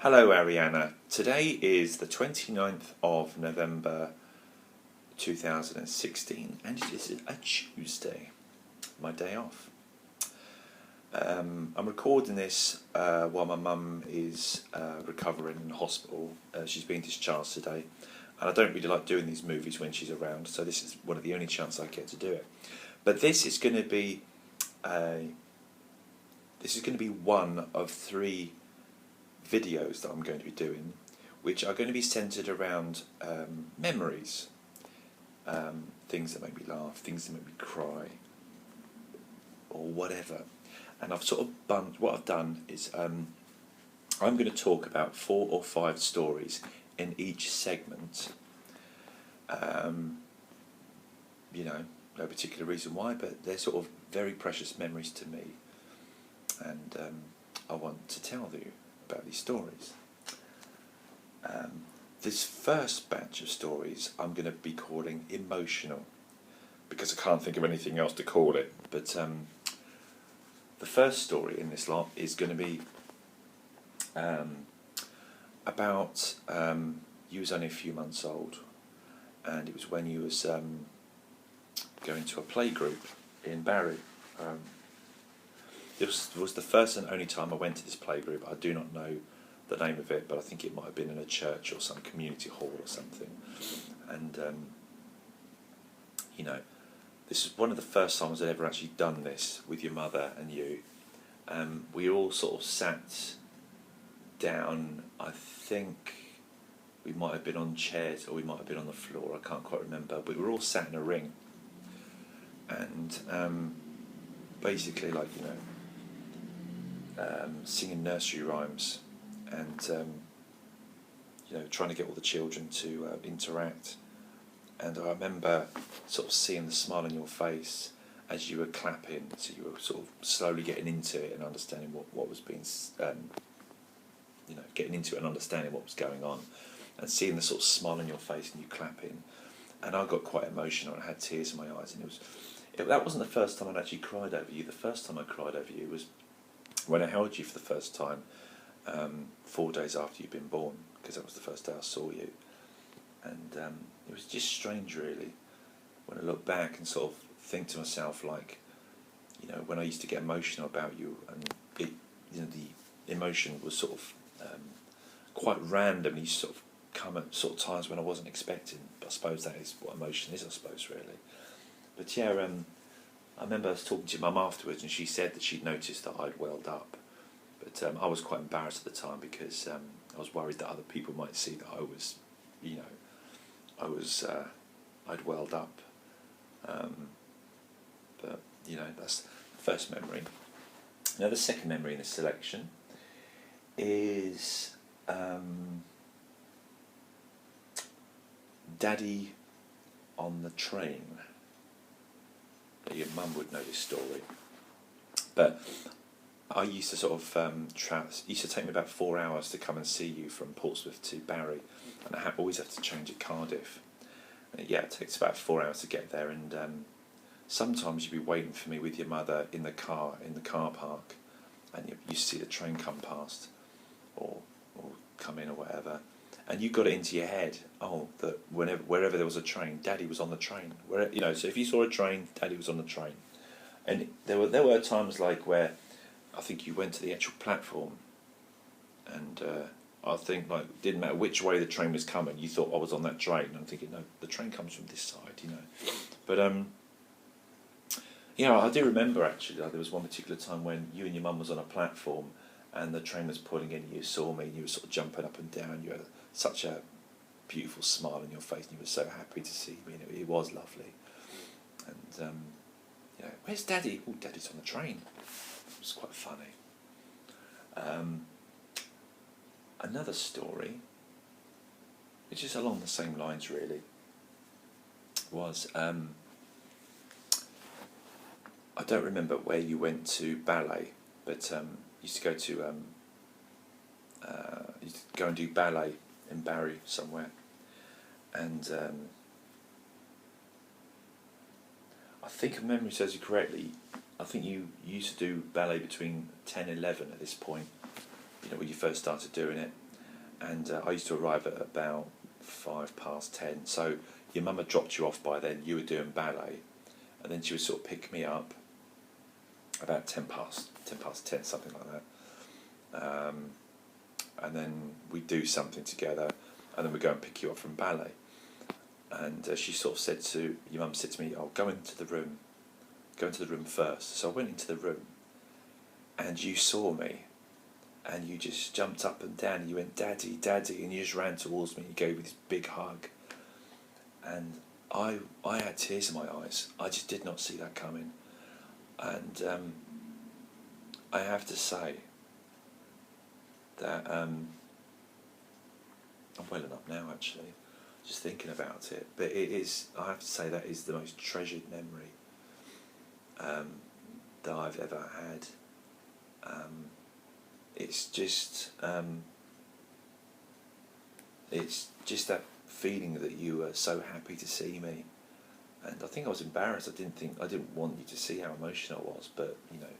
Hello Arianna, today is the 29th of November 2016 and it is a Tuesday, my day off. I'm recording this while my mum is recovering in the hospital. She's been discharged today and I don't really like doing these movies when she's around, so this is one of the only chances I get to do it. But this is going to be one of three videos that I'm going to be doing, which are going to be centred around memories, things that make me laugh, things that make me cry, or whatever. And I've sort of what I've done is I'm going to talk about 4 or 5 stories in each segment. No particular reason why, but they're sort of very precious memories to me, and I want to tell you about these stories. This first batch of stories I'm going to be calling emotional, because I can't think of anything else to call it. But the first story in this lot is going to be about you was only a few months old, and it was when you was going to a playgroup in Barry. This was the first and only time I went to this playgroup. I do not know the name of it, but I think it might have been in a church or some community hall or something. And this is one of the first times I'd ever actually done this with your mother and you. We all sort of sat down. I think we might have been on chairs or we might have been on the floor. I can't quite remember. But we were all sat in a ring, and basically, singing nursery rhymes, and trying to get all the children to interact. And I remember sort of seeing the smile on your face as you were clapping, so you were sort of slowly getting into it and understanding what was being, getting into it and understanding what was going on, and seeing the sort of smile on your face and you clapping. And I got quite emotional and I had tears in my eyes, and that wasn't the first time I'd actually cried over you. The first time I cried over you was when I held you for the first time, 4 days after you'd been born, because that was the first day I saw you. And it was just strange, really, when I look back and sort of think to myself, when I used to get emotional about you, and the emotion was sort of quite random. It used to sort of come at sort of times when I wasn't expecting. But I suppose that is what emotion is, I suppose, really. But yeah, I remember I was talking to your mum afterwards, and she said that she'd noticed that I'd welled up. But I was quite embarrassed at the time, because I was worried that other people might see that I'd welled up. But that's the first memory. Now the second memory in this selection is Daddy on the train. Your mum would know this story, but I used to sort of used to take me about 4 hours to come and see you from Portsmouth to Barry, and I always have to change at Cardiff. And it takes about 4 hours to get there, and sometimes you'd be waiting for me with your mother in the car park, and you see the train come past or come in or whatever, and you got it into your head, that wherever there was a train, Daddy was on the train. So if you saw a train, Daddy was on the train. And there were times where I think you went to the actual platform, and I think didn't matter which way the train was coming, you thought I was on that train. And I'm thinking, no, the train comes from this side, But I do remember actually there was one particular time when you and your mum was on a platform, and the train was pulling in, and you saw me, and you were sort of jumping up and down. You had such a beautiful smile on your face, and you were so happy to see me, and it was lovely. And where's Daddy? Oh, Daddy's on the train. It was quite funny. Another story, which is along the same lines really, was I don't remember where you went to ballet, but used to go to and do ballet in Barry somewhere, and I think if memory serves you correctly, I think you used to do ballet between 10 and 11 at this point, when you first started doing it. and I used to arrive at about 10:05. So your mum had dropped you off by then. You were doing ballet, and then she would sort of pick me up about 10:10, something like that. And then we'd do something together, and then we'd go and pick you up from ballet. And she sort of said to, your mum said to me, "Oh, go into the room first." So I went into the room, and you saw me, and you just jumped up and down, and you went, "Daddy, Daddy," and you just ran towards me, and you gave me this big hug. And I had tears in my eyes. I just did not see that coming. And I have to say that I'm welling up now, actually, just thinking about it. But it is, I have to say, that is the most treasured memory that I've ever had. It's just that feeling that you were so happy to see me, and I think I was embarrassed. I didn't want you to see how emotional I was. But you know,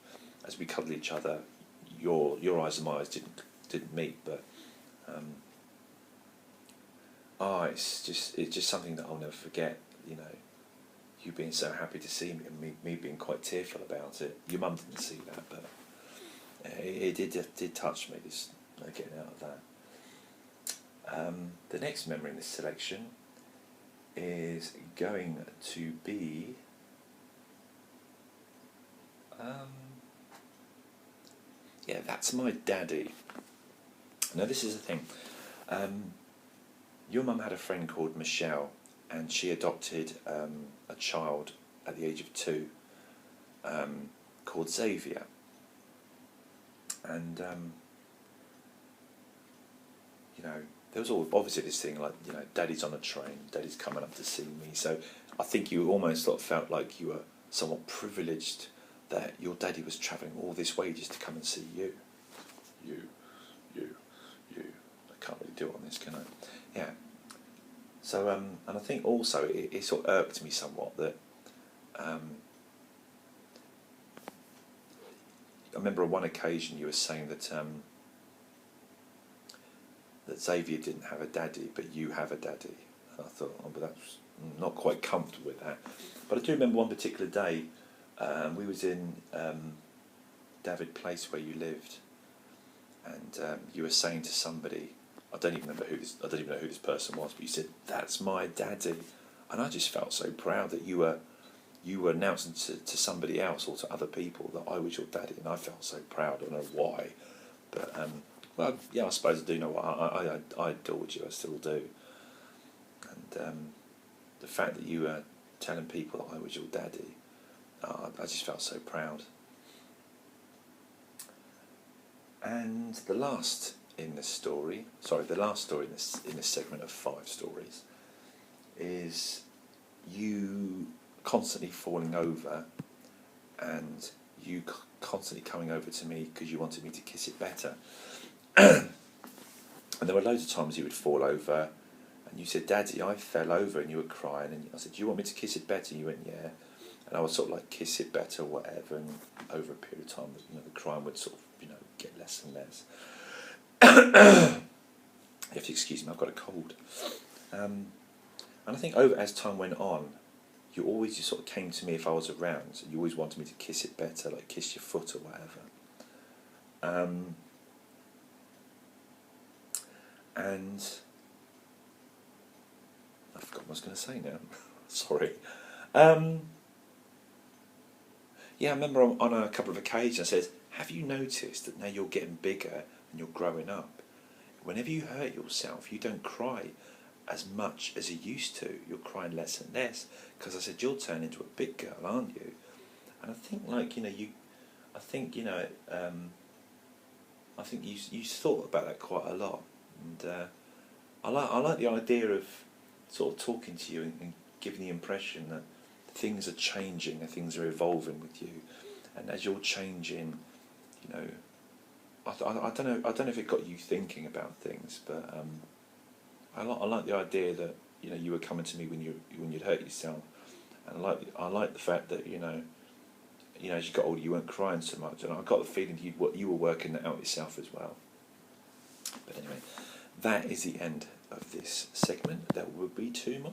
as we cuddled each other, your eyes and my eyes didn't meet. But it's just something that I'll never forget. You know, you being so happy to see me, and me being quite tearful about it. Your mum didn't see that, but it did touch me, just getting out of that. The next memory in this selection is going to be That's My Daddy. Now this is the thing, your mum had a friend called Michelle, and she adopted a child at the age of 2 called Xavier. And you know, there was obviously this thing like, you know, Daddy's on a train, Daddy's coming up to see me. So I think you almost sort of felt like you were somewhat privileged that your daddy was travelling all this way just to come and see you. You. I can't really do it on this, can I? Yeah. So and I think also it sort of irked me somewhat that I remember on one occasion you were saying that that Xavier didn't have a daddy, but you have a daddy. And I thought, but that's not quite comfortable with that. But I do remember one particular day, we was in David Place where you lived, and you were saying to somebody, I don't even know who this person was, but you said, "That's my daddy," and I just felt so proud that you were announcing to somebody else or to other people that I was your daddy, and I felt so proud. I don't know why, but well, yeah, I suppose I do know why. I adored you, I still do, and the fact that you were telling people that I was your daddy, I just felt so proud. And the last story in this segment of 5 stories is you constantly falling over, and you constantly coming over to me because you wanted me to kiss it better. And there were loads of times you would fall over, and you said, "Daddy, I fell over," and you were crying, and I said, "Do you want me to kiss it better?" And you went, "Yeah." And I would sort of like kiss it better or whatever, and over a period of time, you know, the crying would sort of, you know, get less and less. You have to excuse me, I've got a cold. And I think as time went on, you always just sort of came to me if I was around, so you always wanted me to kiss it better, like kiss your foot or whatever. And I forgot what I was going to say now. Sorry. Yeah, I remember on a couple of occasions I said, "Have you noticed that now you're getting bigger and you're growing up, whenever you hurt yourself, you don't cry as much as you used to. You're crying less and less." Because I said, "You'll turn into a big girl, aren't you?" And I think, like, you thought about that quite a lot. And I like the idea of sort of talking to you and giving the impression that things are changing and things are evolving with you, and as you're changing, you know, I don't know if it got you thinking about things, but I like the idea that, you know, you were coming to me when you'd hurt yourself, and I like the fact that, you know, as you got older you weren't crying so much, and I got the feeling you were working that out yourself as well. But anyway, that is the end of this segment. There will be 2 more.